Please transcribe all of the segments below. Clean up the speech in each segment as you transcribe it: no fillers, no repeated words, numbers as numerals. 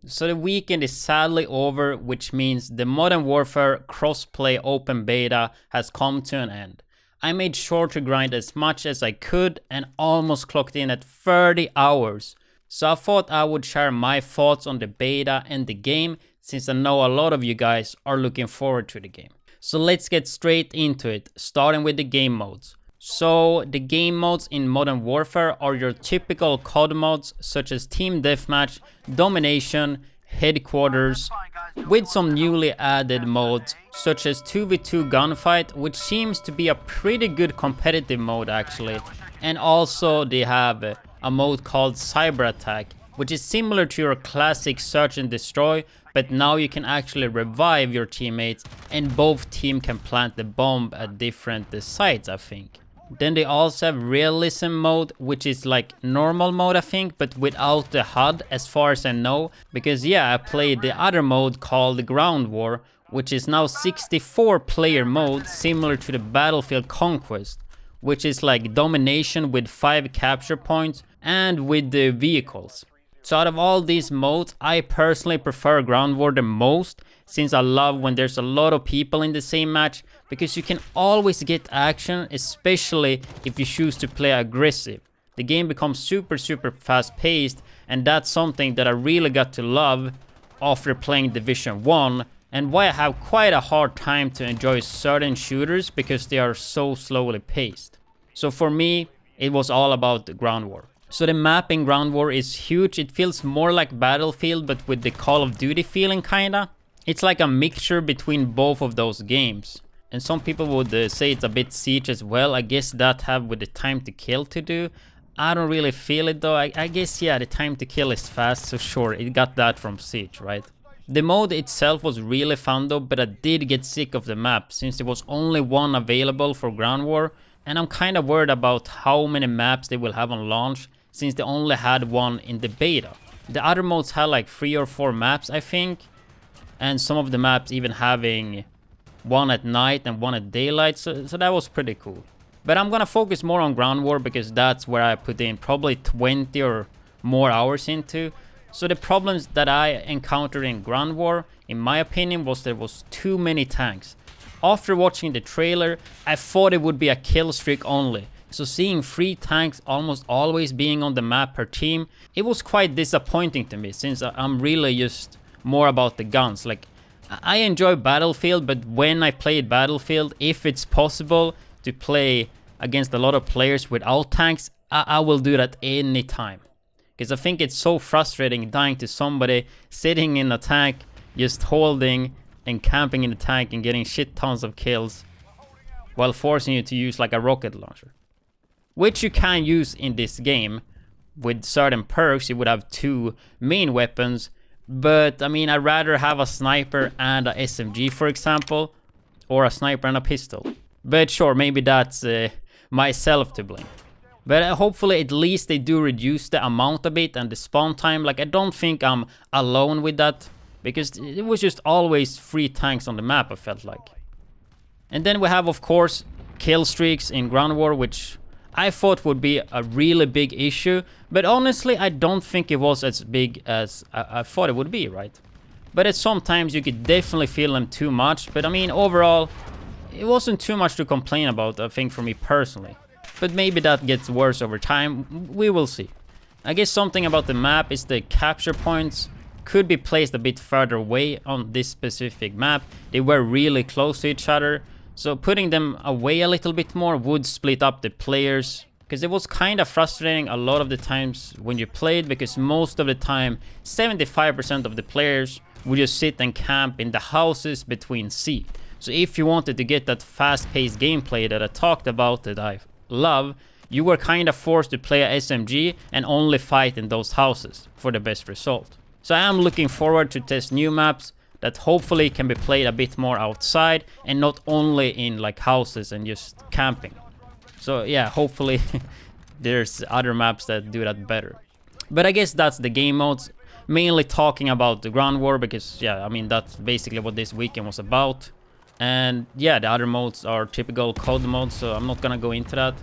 So the weekend is sadly over, which means the Modern Warfare crossplay open beta has come to an end. I made sure to grind as much as I could and almost clocked in at 30 hours. So I thought I would share my thoughts on the beta and the game, since I know a lot of you guys are looking forward to the game. So let's get straight into it, starting with the game modes. So the game modes in Modern Warfare are your typical COD modes such as Team Deathmatch, Domination, Headquarters, with some newly added modes such as 2v2 Gunfight, which seems to be a pretty good competitive mode actually. And also they have a mode called Cyber Attack, which is similar to your classic Search and Destroy, but now you can actually revive your teammates and both teams can plant the bomb at different sites, I think. Then they also have realism mode, which is like normal mode I think, but without the HUD as far as I know. Because yeah, I played the other mode called Ground War, which is now 64 player mode, similar to the Battlefield Conquest, which is like domination with 5 capture points and with the vehicles. So out of all these modes, I personally prefer Ground War the most, since I love when there's a lot of people in the same match, because you can always get action, especially if you choose to play aggressive. The game becomes super fast paced, and that's something that I really got to love after playing Division 1, and why I have quite a hard time to enjoy certain shooters, because they are so slowly paced. So for me, it was all about the Ground War. So the map in Ground War is huge. It feels more like Battlefield, but with the Call of Duty feeling kinda. It's like a mixture between both of those games. And some people would say it's a bit Siege as well. I guess that have with the time to kill to do. I don't really feel it though. I guess yeah, the time to kill is fast, so sure, it got that from Siege, right? The mode itself was really fun though, but I did get sick of the map since there was only one available for Ground War. And I'm kind of worried about how many maps they will have on launch, since they only had one in the beta. The other modes had like 3 or 4 maps I think, and some of the maps even having one at night and one at daylight, so that was pretty cool. But I'm gonna focus more on Ground War because that's where I put in probably 20 or more hours into. So the problems that I encountered in Ground War, in my opinion, was there was too many tanks. After watching the trailer, I thought it would be a kill streak only. So seeing 3 tanks almost always being on the map per team, it was quite disappointing to me, since I'm really just more about the guns. Like, I enjoy Battlefield, but when I played Battlefield, if it's possible to play against a lot of players without tanks, I will do that any time. Because I think it's so frustrating dying to somebody sitting in a tank, just holding and camping in the tank and getting shit tons of kills, while forcing you to use like a rocket launcher. Which you can use in this game. With certain perks, you would have 2 main weapons. But I mean, I'd rather have a sniper and a SMG, for example. Or a sniper and a pistol. But sure, maybe that's myself to blame. But hopefully at least they do reduce the amount a bit and the spawn time. Like, I don't think I'm alone with that, because it was just always 3 tanks on the map, I felt like. And then we have, of course, kill streaks in Ground War, which I thought would be a really big issue, but honestly I don't think it was as big as I thought it would be, right? But at sometimes you could definitely feel them too much, but I mean overall it wasn't too much to complain about, I think, for me personally. But maybe that gets worse over time, we will see. I guess something about the map is the capture points could be placed a bit further away on this specific map. They were really close to each other. So putting them away a little bit more would split up the players, because it was kind of frustrating a lot of the times when you played, because most of the time 75% of the players would just sit and camp in the houses between C. So if you wanted to get that fast-paced gameplay that I talked about that I love, you were kind of forced to play a SMG and only fight in those houses for the best result. So I am looking forward to test new maps that hopefully can be played a bit more outside and not only in like houses and just camping. So yeah, hopefully there's other maps that do that better. But I guess that's the game modes, mainly talking about the Ground War, because yeah, I mean that's basically what this weekend was about. And yeah, the other modes are typical COD modes, so I'm not gonna go into that.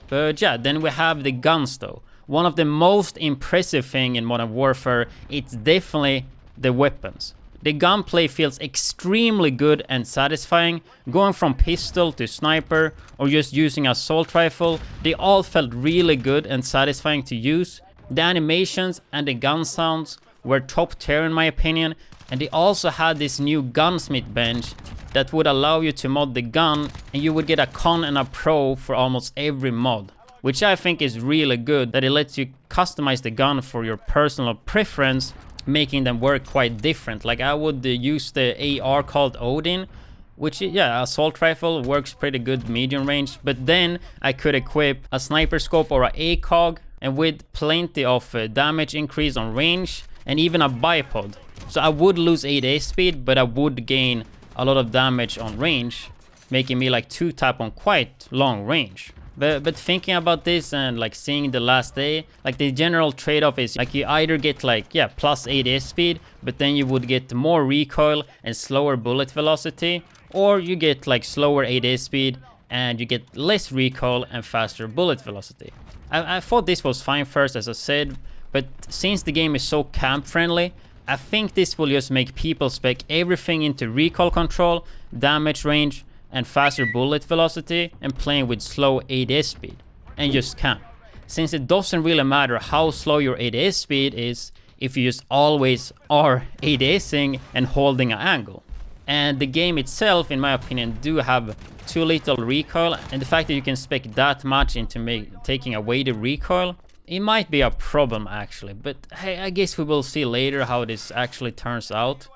But yeah, then we have the guns though. One of the most impressive thing in Modern Warfare, it's definitely the weapons. The gunplay feels extremely good and satisfying. Going from pistol to sniper or just using assault rifle, they all felt really good and satisfying to use. The animations and the gun sounds were top tier in my opinion, and they also had this new gunsmith bench that would allow you to mod the gun, and you would get a con and a pro for almost every mod, which I think is really good, that it lets you customize the gun for your personal preference, making them work quite different. Like I would use the AR called Odin, which, yeah, assault rifle works pretty good medium range, but then I could equip a sniper scope or a ACOG, and with plenty of damage increase on range, and even a bipod. So I would lose 8 speed, but I would gain a lot of damage on range, making me like 2-tap on quite long range. But thinking about this and like seeing the last day, like the general trade-off is like you either get like, yeah, plus 8 speed, but then you would get more recoil and slower bullet velocity, or you get like slower 8 speed and you get less recoil and faster bullet velocity. I thought this was fine first, as I said, but since the game is so camp friendly, I think this will just make people spec everything into recoil control, damage range, and faster bullet velocity, and playing with slow 8 speed, and just camp. Since it doesn't really matter how slow your 8 speed is if you just always are 8-acing and holding an angle. And the game itself, in my opinion, do have too little recoil, and the fact that you can spec that much into taking away the recoil, it might be a problem actually, but hey, I guess we will see later how this actually turns out.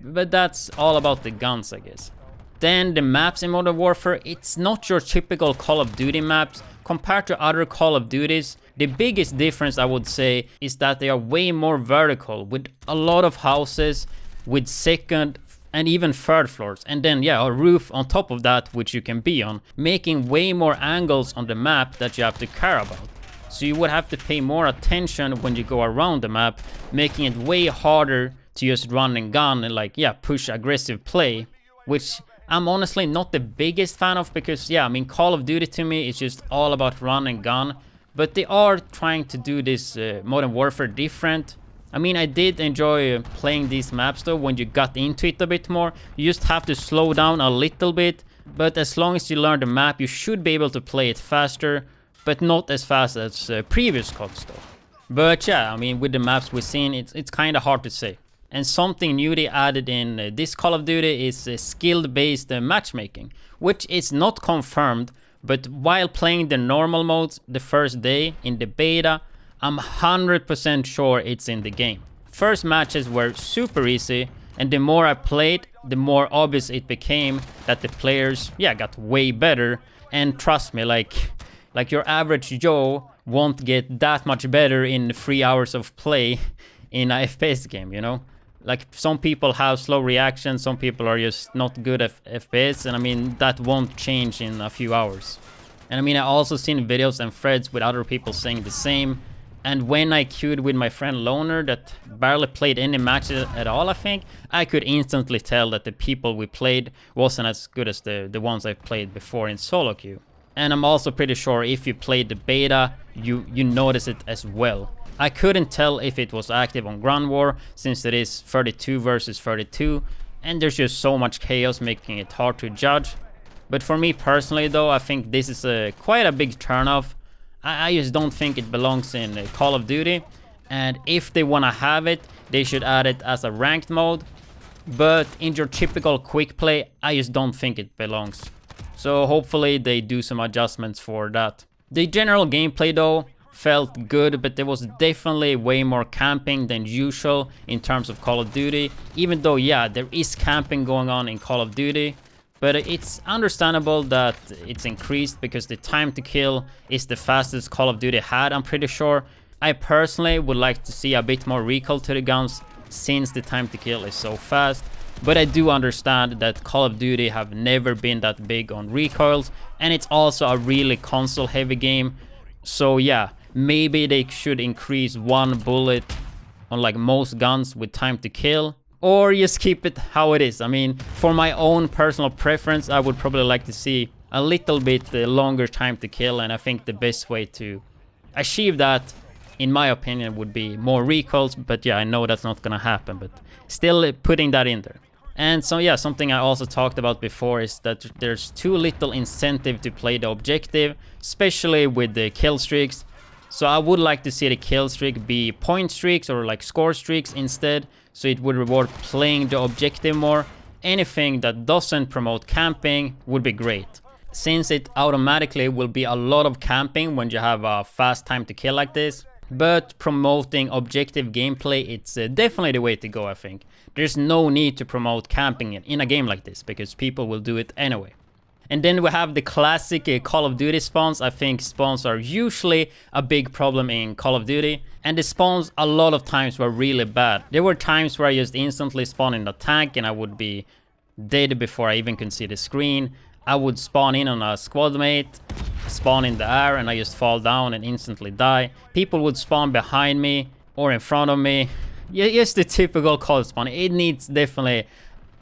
But that's all about the guns, I guess. Then the maps in Modern Warfare, it's not your typical Call of Duty maps. Compared to other Call of Duties, the biggest difference I would say is that they are way more vertical, with a lot of houses, with second and even third floors, and then yeah, a roof on top of that which you can be on, making way more angles on the map that you have to care about. So you would have to pay more attention when you go around the map, making it way harder to just run and gun and like, yeah, push aggressive play, which I'm honestly not the biggest fan of, because yeah, I mean, Call of Duty to me is just all about run and gun, but they are trying to do this Modern Warfare different. I mean, I did enjoy playing these maps though when you got into it a bit more. You just have to slow down a little bit, but as long as you learn the map, you should be able to play it faster, but not as fast as previous CODs though. But yeah, I mean, with the maps we've seen, it's kind of hard to say. And something new they added in this Call of Duty is skill-based matchmaking, which is not confirmed, but while playing the normal modes the first day in the beta, I'm 100% sure it's in the game. First matches were super easy, and the more I played, the more obvious it became that the players, yeah, got way better. And trust me, like your average Joe won't get that much better in 3 hours of play in a FPS game, you know? Like, some people have slow reactions, some people are just not good at FPS, and I mean, that won't change in a few hours. And I mean, I also seen videos and threads with other people saying the same. And when I queued with my friend Loner that barely played any matches at all, I think, I could instantly tell that the people we played wasn't as good as the ones I played before in solo queue. And I'm also pretty sure if you played the beta, you notice it as well. I couldn't tell if it was active on Ground War, since it is 32 versus 32, and there's just so much chaos making it hard to judge. But for me personally though, I think this is quite a big turnoff. I just don't think it belongs in Call of Duty, and if they wanna have it, they should add it as a ranked mode. But in your typical quick play, I just don't think it belongs. So hopefully they do some adjustments for that. The general gameplay though felt good, but there was definitely way more camping than usual in terms of Call of Duty, even though yeah, there is camping going on in Call of Duty. But it's understandable that it's increased because the time to kill is the fastest Call of Duty had, I'm pretty sure. I personally would like to see a bit more recoil to the guns since the time to kill is so fast. But I do understand that Call of Duty have never been that big on recoils, and it's also a really console heavy game. So yeah, maybe they should increase 1 bullet on like most guns with time to kill, or just keep it how it is. I mean, for my own personal preference, I would probably like to see a little bit longer time to kill, and I think the best way to achieve that in my opinion, would be more recoils, but yeah, I know that's not gonna happen, but still putting that in there. And so yeah, something I also talked about before is that there's too little incentive to play the objective, especially with the kill streaks. So I would like to see the kill streak be point streaks or like score streaks instead, so it would reward playing the objective more. Anything that doesn't promote camping would be great, since it automatically will be a lot of camping when you have a fast time to kill like this. But promoting objective gameplay, it's definitely the way to go, I think. There's no need to promote camping in a game like this, because people will do it anyway. And then we have the classic Call of Duty spawns. I think spawns are usually a big problem in Call of Duty. And the spawns a lot of times were really bad. There were times where I just instantly spawn in the tank and I would be dead before I even could see the screen. I would spawn in on a squad mate, spawn in the air, and I just fall down and instantly die. People would spawn behind me or in front of me. Yeah, just the typical COD spawn. It needs definitely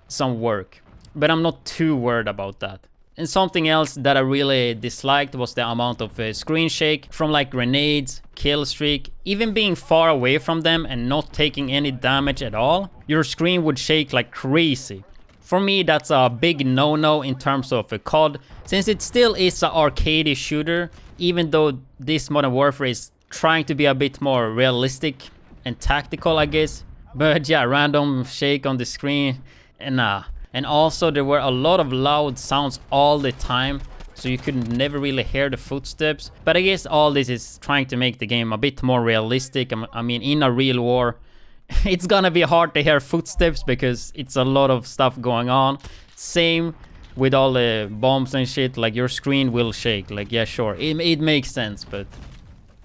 some work, but I'm not too worried about that. And something else that I really disliked was the amount of screen shake from like grenades, kill streak, even being far away from them and not taking any damage at all. Your screen would shake like crazy. For me, that's a big no-no in terms of a COD, since it still is an arcade shooter, even though this Modern Warfare is trying to be a bit more realistic and tactical, I guess. But yeah, random shake on the screen, and And also there were a lot of loud sounds all the time, so you could never really hear the footsteps. But I guess all this is trying to make the game a bit more realistic. I mean, in a real war, it's gonna be hard to hear footsteps because it's a lot of stuff going on. Same with all the bombs and shit, like your screen will shake. Like, yeah, sure, it makes sense, but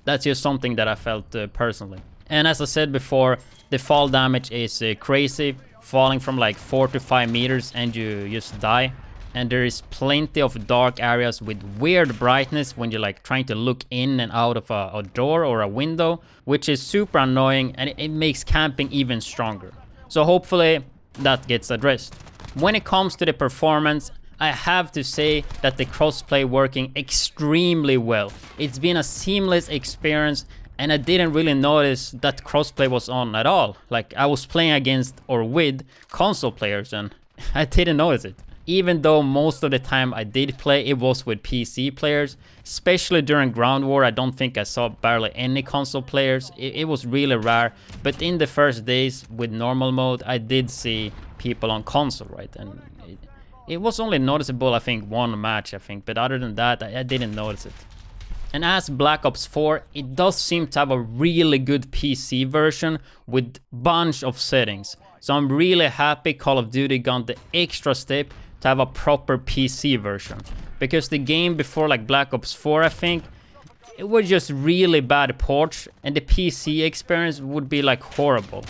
that's just something that I felt personally. And as I said before, the fall damage is crazy, falling from like 4 to 5 meters and you just die. And there is plenty of dark areas with weird brightness when you're like trying to look in and out of a door or a window, which is super annoying, and it makes camping even stronger. So hopefully that gets addressed. When it comes to the performance, I have to say that the crossplay working extremely well. It's been a seamless experience, and I didn't really notice that crossplay was on at all. Like, I was playing against or with console players and I didn't notice it. Even though most of the time I did play, it was with PC players. Especially during Ground War, I don't think I saw barely any console players. It was really rare. But in the first days with normal mode, I did see people on console, right? And it was only noticeable, I think, one match, I think. But other than that, I didn't notice it. And as Black Ops 4, it does seem to have a really good PC version with bunch of settings. So I'm really happy Call of Duty gone the extra step to have a proper PC version. Because the game before, like Black Ops 4, I think, it was just really bad ports and the PC experience would be like horrible.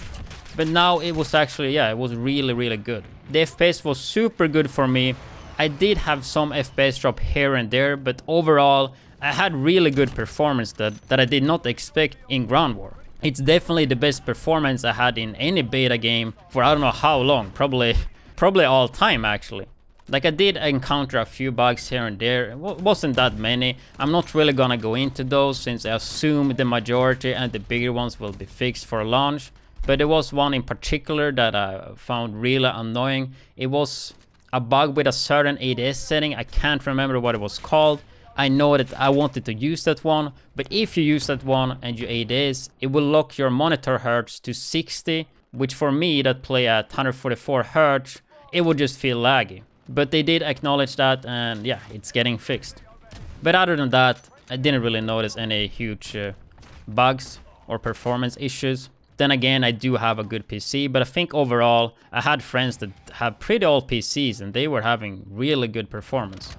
But now it was actually, yeah, it was really, really good. The FPS was super good for me. I did have some FPS drop here and there, but overall, I had really good performance that I did not expect in Ground War. It's definitely the best performance I had in any beta game for I don't know how long, probably all time actually. Like, I did encounter a few bugs here and there, it wasn't that many. I'm not really gonna go into those since I assume the majority and the bigger ones will be fixed for launch. But there was one in particular that I found really annoying. It was a bug with a certain ADS setting, I can't remember what it was called. I know that I wanted to use that one, but if you use that one and you ADS, it will lock your monitor hertz to 60, which for me that play at 144 hertz, it would just feel laggy. But they did acknowledge that, and yeah, it's getting fixed. But other than that, I didn't really notice any huge bugs or performance issues. Then again, I do have a good PC, but I think overall, I had friends that have pretty old PCs and they were having really good performance.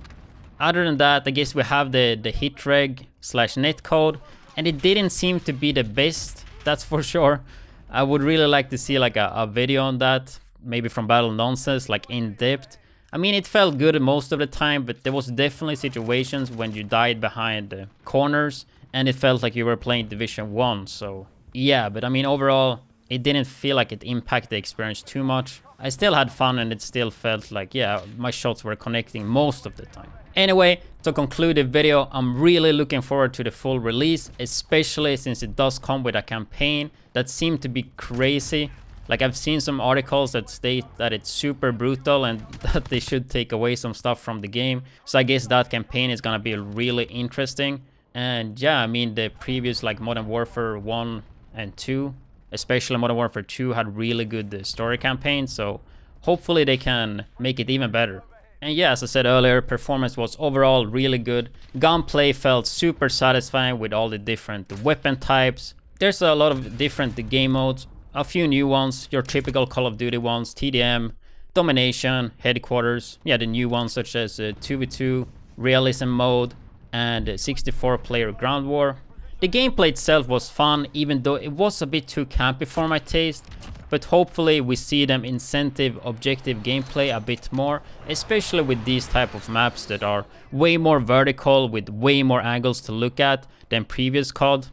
Other than that, I guess we have the hitreg / netcode, and it didn't seem to be the best, that's for sure. I would really like to see like a video on that, maybe from Battle Nonsense, like in depth. I mean, it felt good most of the time, but there was definitely situations when you died behind the corners and it felt like you were playing Division 1, so yeah. But I mean, overall, it didn't feel like it impacted the experience too much. I still had fun and it still felt like, yeah, my shots were connecting most of the time. Anyway, to conclude the video, I'm really looking forward to the full release, especially since it does come with a campaign that seemed to be crazy. Like, I've seen some articles that state that it's super brutal and that they should take away some stuff from the game. So I guess that campaign is gonna be really interesting. And yeah, I mean, the previous like Modern Warfare 1 and 2, especially Modern Warfare 2, had really good story campaigns. So hopefully they can make it even better. And yeah, as I said earlier, performance was overall really good. Gunplay felt super satisfying with all the different weapon types. There's a lot of different game modes, a few new ones, your typical Call of Duty ones, TDM, Domination, Headquarters, yeah, the new ones such as 2v2, Realism mode, and 64-player Ground War. The gameplay itself was fun, even though it was a bit too campy for my taste, but hopefully we see them incentive objective gameplay a bit more, especially with these type of maps that are way more vertical with way more angles to look at than previous COD.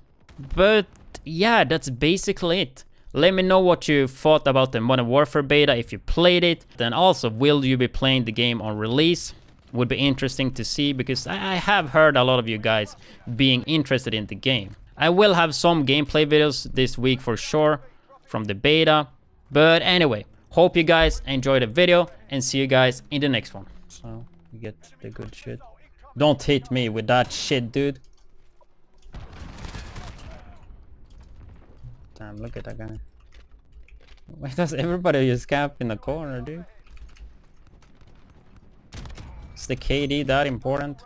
But yeah, that's basically it. Let me know what you thought about the Modern Warfare beta if you played it. Then also, will you be playing the game on release? Would be interesting to see, because I have heard a lot of you guys being interested in the game. I will have some gameplay videos this week for sure from the beta. But anyway, hope you guys enjoyed the video and see you guys in the next one. So you get the good shit. Don't hit me with that shit, dude. Damn, look at that guy. Why does everybody just camp in the corner, dude? Is the KD that important?